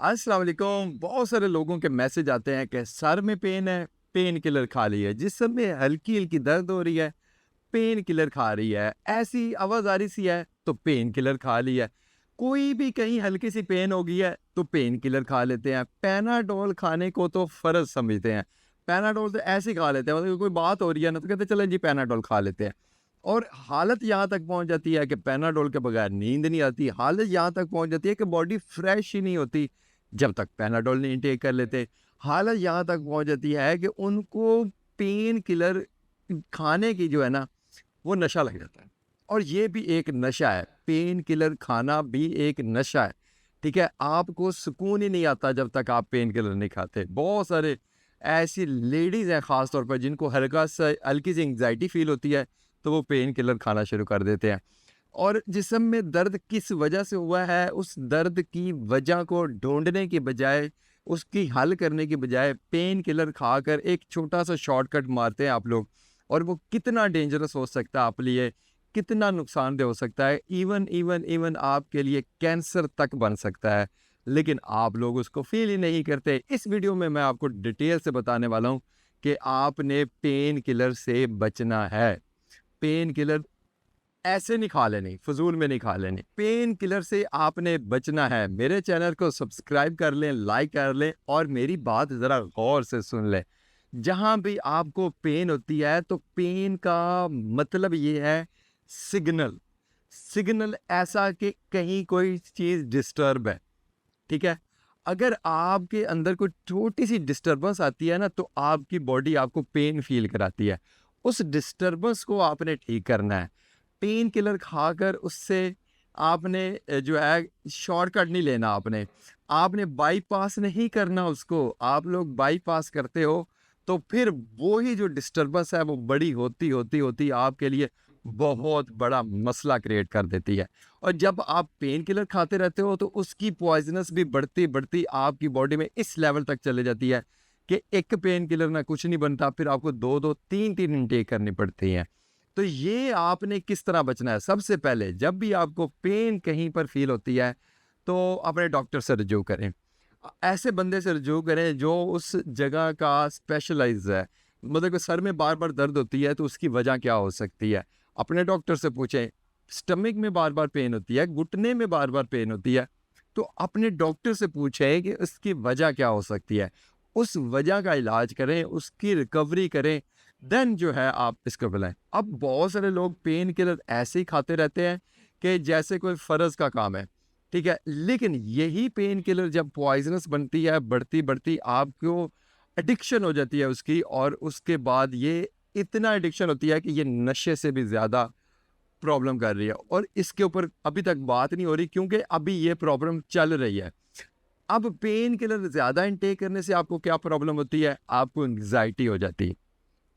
अस्सलाम वालेकुम। बहुत सारे लोगों के मैसेज आते हैं कि सर में पेन है, पेन किलर खा ली है। जिस्म में हल्की हल्की दर्द हो रही है, पेन किलर खा रही है। ऐसी आवाज़ आ रही सी है तो पेन किलर खा ली है। कोई भी कहीं हल्की सी पेन हो गई है तो पेन किलर खा लेते हैं। पैनाडोल खाने को तो फ़र्ज समझते हैं। पैनाडोल तो ऐसे ही खा लेते हैं, मतलब कोई बात हो रही है ना तो कहते हैं चलें जी पैनाडोल खा लेते हैं। और हालत यहाँ तक पहुँच जाती है कि पैनाडोल के बगैर नींद नहीं आती। हालत यहाँ तक पहुँच जाती है कि बॉडी फ्रेश ही नहीं होती जब तक पैनाडोल नहीं टेक कर लेते। हालत यहाँ तक पहुँच जाती है कि उनको पेन किलर खाने की जो है ना, वो नशा लग जाता है। और ये भी एक नशा है, पेन किलर खाना भी एक नशा है, ठीक है? आपको सुकून ही नहीं आता जब तक आप पेन किलर नहीं खाते। बहुत सारे ऐसी लेडीज़ हैं ख़ास तौर पर जिनको हल्की सी एंग्ज़ायटी फ़ील होती है, तो वो पेन किलर खाना शुरू कर देते हैं। और जिस्म में दर्द किस वजह से हुआ है, उस दर्द की वजह को ढूँढने की बजाय, उसकी हल करने की बजाय पेन किलर खाकर एक छोटा-सा शॉर्टकट मारते हैं आप लोग। और वो कितना डेंजरस हो सकता है आपके लिए, कितना नुकसानदेह हो सकता है, इवन आपके लिए कैंसर तक बन सकता है। लेकिन आप लोग उसको फ़ील ही नहीं करते। इस वीडियो में मैं आपको डिटेल से बताने वाला हूँ कि आपने पेन किलर से बचना है। पेन किलर ऐसे नहीं खा लेनी, फ़ुज़ूल में नहीं खा लेनी। पेन किलर से आपने बचना है। मेरे चैनल को सब्सक्राइब कर लें, लाइक कर लें और मेरी बात ज़रा गौर से सुन लें। जहाँ भी आपको पेन होती है तो पेन का मतलब ये है सिग्नल। सिग्नल ऐसा कि कहीं कोई चीज़ डिस्टर्ब है, ठीक है? अगर आपके अंदर कोई छोटी-सी डिस्टर्बेंस आती है ना तो आपकी बॉडी आपको पेन फ़ील कराती है। उस डिस्टर्बेंस को आपने ठीक करना है। पेन किलर खाकर उससे आपने जो है शॉर्टकट नहीं लेना आपने। आपने बाईपास नहीं करना उसको। आप लोग बाईपास करते हो तो फिर वो ही जो डिस्टर्बेंस है वो बड़ी होती आपके लिए बहुत बड़ा मसला क्रिएट कर देती है। और जब आप पेन किलर खाते रहते हो तो उसकी पॉइज़नस भी बढ़ती आपकी बॉडी में इस लेवल तक चली जाती है कि एक पेन किलर ना कुछ नहीं बनता, फिर आपको 2-2 3-3 इनटेक करनी पड़ती हैं। तो ये आपने किस तरह बचना है? सबसे पहले जब भी आपको पेन कहीं पर फ़ील होती है, तो अपने डॉक्टर से रजू करें। ऐसे बंदे से रजू करें जो उस जगह का स्पेशलाइज़ है। मतलब कि सर में बार-बार दर्द होती है तो उसकी वजह क्या हो सकती है? अपने डॉक्टर से पूछें। स्टमक में बार-बार पेन होती है, घुटने में बार-बार पेन होती है, तो अपने डॉक्टर से पूछें कि इसकी वजह क्या हो सकती है? उस वजह का इलाज करें, उसकी रिकवरी करें, देन जो है आप इसको बुलाएँ। अब बहुत सारे लोग पेन किलर ऐसे ही खाते रहते हैं कि जैसे कोई फ़र्ज़ का काम है, ठीक है? लेकिन यही पेन किलर जब पॉइज़नस बनती है, बढ़ती आपको एडिक्शन हो जाती है उसकी, और उसके बाद ये इतना एडिक्शन होती है कि ये नशे से भी ज़्यादा प्रॉब्लम कर रही है। और इसके ऊपर अभी तक बात नहीं हो रही क्योंकि अभी ये प्रॉब्लम चल रही है। अब पेन किलर ज़्यादा इनटेक करने से आपको क्या प्रॉब्लम होती है? आपको एंग्ज़ायटी हो जाती है,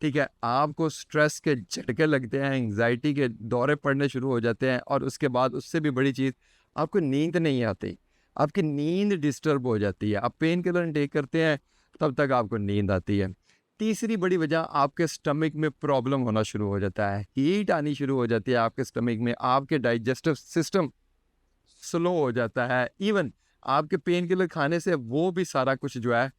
ठीक है? आपको स्ट्रेस के झटके लगते हैं, एंग्ज़ायटी के दौरे पड़ने शुरू हो जाते हैं, और उसके बाद उससे भी बड़ी चीज़, आपको नींद नहीं आती। आपकी नींद डिस्टर्ब हो जाती है। आप पेन किलर इनटेक करते हैं, तब तक आपको नींद आती है। तीसरी बड़ी वजह, आपके स्टमक में प्रॉब्लम होना शुरू हो जाता है। हीट आनी शुरू हो जाती है आपके स्टमक में, आपके डाइजेस्टिव सिस्टम स्लो हो जाता है। इवन आपके पेन किलर खाने से वो भी सारा कुछ जो है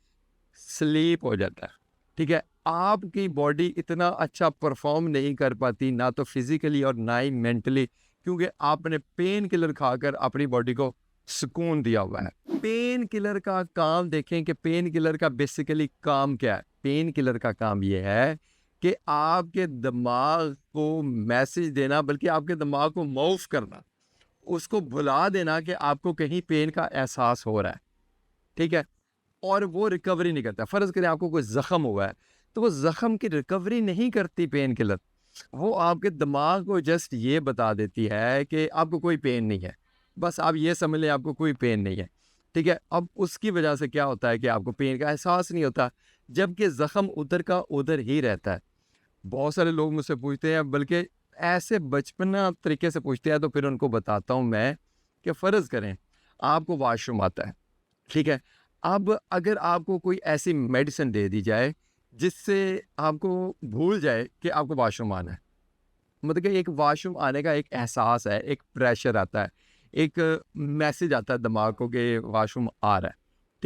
स्लीप हो जाता है, ठीक है? आपकी बॉडी इतना अच्छा परफॉर्म नहीं कर पाती, ना तो फिजिकली और ना ही मेंटली, क्योंकि आपने पेन किलर खाकर अपनी बॉडी को सुकून दिया हुआ है। पेन किलर का काम देखें कि पेन किलर का बेसिकली काम क्या है? पेन किलर का काम ये है कि आपके दिमाग को मैसेज देना, बल्कि आपके दिमाग को माफ़ करना, उसको भुला देना कि आपको कहीं पेन का एहसास हो रहा है, ठीक है? और वो रिकवरी नहीं करता। फ़र्ज़ करें आपको कोई ज़ख़्म हुआ है, तो वो ज़ख़्म की रिकवरी नहीं करती पेन किलर। वो आपके दिमाग को जस्ट ये बता देती है कि आपको कोई पेन नहीं है। बस आप ये समझ लें आपको कोई पेन नहीं है, ठीक है? अब उसकी वजह से क्या होता है कि आपको पेन का एहसास नहीं होता, जबकि ज़ख़्म उधर का उधर ही रहता है। बहुत सारे लोग मुझसे पूछते हैं, बल्कि ऐसे बचपना तरीके से पूछते हैं, तो फिर उनको बताता हूँ मैं कि फ़र्ज़ करें आपको वॉशरूम आता है, ठीक है? अब अगर आपको कोई ऐसी मेडिसिन दे दी जाए जिससे आपको भूल जाए कि आपको वॉशरूम आना है, मतलब कि एक वॉशरूम आने का एक एहसास है, एक प्रेशर आता है, एक मैसेज आता है दिमाग को कि वॉशरूम आ रहा है,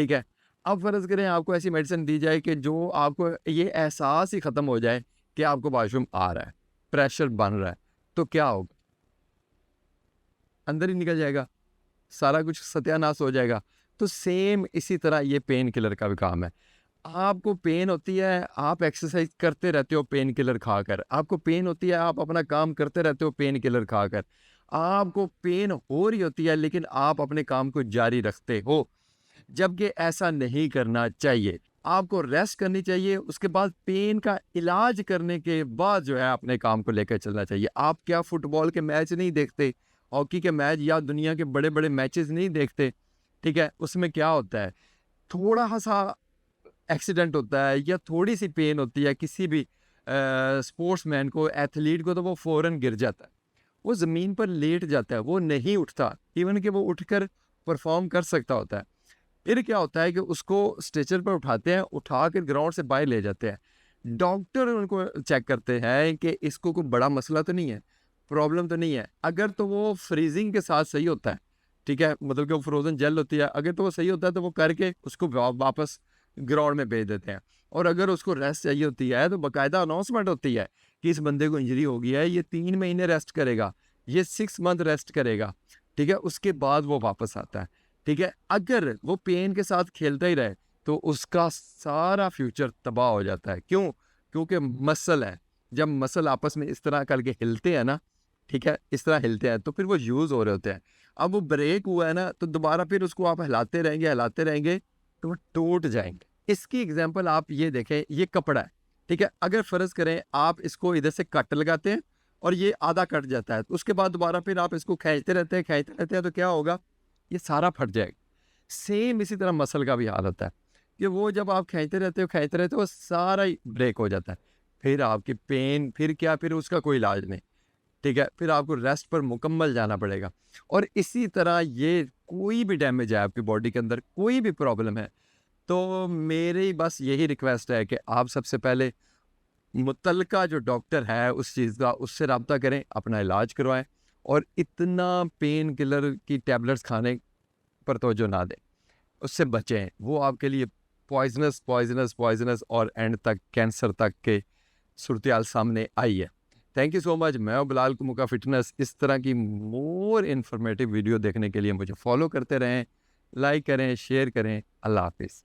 ٹھیک ہے. اب فرض کریں آپ کو ایسی میڈیسن دی جائے کہ جو آپ کو یہ احساس ہی ختم ہو جائے کہ آپ کو واش روم آ رہا ہے, پریشر بن رہا ہے, تو کیا ہوگا؟ اندر ہی نکل جائے گا, سارا کچھ ستیہ ناش ہو جائے گا. تو سیم اسی طرح یہ پین کلر کا بھی کام ہے. آپ کو پین ہوتی ہے, آپ ایکسرسائز کرتے رہتے ہو پین کلر کھا کر. آپ کو پین ہوتی ہے, آپ اپنا کام کرتے رہتے ہو پین کلر کھا کر. آپ کو پین ہو رہی ہوتی ہے لیکن آپ اپنے کام کو جاری رکھتے ہو, جبکہ ایسا نہیں کرنا چاہیے. آپ کو ریسٹ کرنی چاہیے, اس کے بعد پین کا علاج کرنے کے بعد جو ہے اپنے کام کو لے کر چلنا چاہیے. آپ کیا فٹ بال کے میچ نہیں دیکھتے, ہاکی کے میچ یا دنیا کے بڑے بڑے میچز نہیں دیکھتے؟ ٹھیک ہے, اس میں کیا ہوتا ہے, تھوڑا سا ایکسیڈنٹ ہوتا ہے یا تھوڑی سی پین ہوتی ہے کسی بھی اسپورٹس مین کو, ایتھلیٹ کو, تو وہ فوراً گر جاتا ہے, وہ زمین پر لیٹ جاتا ہے, وہ نہیں اٹھتا ایون کہ وہ اٹھ کر پرفارم کر سکتا ہوتا ہے. پھر کیا ہوتا ہے کہ اس کو اسٹریچر پر اٹھاتے ہیں, اٹھا کر گراؤنڈ سے باہر لے جاتے ہیں. ڈاکٹر ان کو چیک کرتے ہیں کہ اس کو کوئی بڑا مسئلہ تو نہیں ہے, پرابلم تو نہیں ہے. اگر تو وہ فریزنگ کے ساتھ صحیح ہوتا ہے, ٹھیک ہے, مطلب کہ وہ فروزن جیل ہوتی ہے, اگر تو وہ صحیح ہوتا ہے تو وہ کر کے اس کو واپس گراؤنڈ میں بھیج دیتے ہیں. اور اگر اس کو ریسٹ چاہیے ہوتی ہے تو باقاعدہ اناؤنسمنٹ ہوتی ہے کہ اس بندے کو انجری ہو گئی ہے, یہ 3 مہینے ریسٹ کرے گا, یہ 6 منتھ ریسٹ کرے گا. ٹھیک ہے, اس کے بعد وہ واپس آتا ہے. ٹھیک ہے, اگر وہ پین کے ساتھ کھیلتا ہی رہے تو اس کا سارا فیوچر تباہ ہو جاتا ہے. کیوں؟ کیونکہ مسل ہے, جب مسل آپس میں اس طرح کر کے ہلتے ہیں نا, ٹھیک ہے, اس طرح ہلتے ہیں تو پھر وہ یوز ہو رہے ہوتے ہیں. اب وہ بریک ہوا ہے نا, تو دوبارہ پھر اس کو آپ ہلاتے رہیں گے تو وہ ٹوٹ جائیں گے. اس کی ایگزامپل آپ یہ دیکھیں, یہ کپڑا ہے, ٹھیک ہے, اگر فرض کریں آپ اس کو ادھر سے کٹ لگاتے ہیں اور یہ آدھا کٹ جاتا ہے, تو اس کے بعد دوبارہ پھر آپ اس کو کھینچتے رہتے ہیں تو کیا ہوگا, یہ سارا پھٹ جائے گا. سیم اسی طرح مسل کا بھی حال ہوتا ہے کہ وہ جب آپ کھینچتے رہتے ہو وہ سارا ہی بریک ہو جاتا ہے. پھر آپ کی پین, پھر کیا, پھر اس کا کوئی علاج نہیں. ٹھیک ہے, پھر آپ کو ریسٹ پر مکمل جانا پڑے گا. اور اسی طرح یہ کوئی بھی ڈیمیج ہے آپ کی باڈی کے اندر, کوئی بھی پرابلم ہے, تو میری بس یہی ریکویسٹ ہے کہ آپ سب سے پہلے متعلقہ جو ڈاکٹر ہے اس چیز کا, اس سے رابطہ کریں, اپنا علاج کروائیں, اور اتنا پین کلر کی ٹیبلٹس کھانے پر توجہ نہ دیں, اس سے بچیں. وہ آپ کے لیے پوائزنس اور اینڈ تک کینسر تک کے صورتحال سامنے آئی ہے. تھینک یو سو مچ. میں ہوں بلال کمکا فٹنس. اس طرح کی مور انفارمیٹیو ویڈیو دیکھنے کے لیے مجھے فالو کرتے رہیں, لائک کریں, شیئر کریں. اللہ حافظ.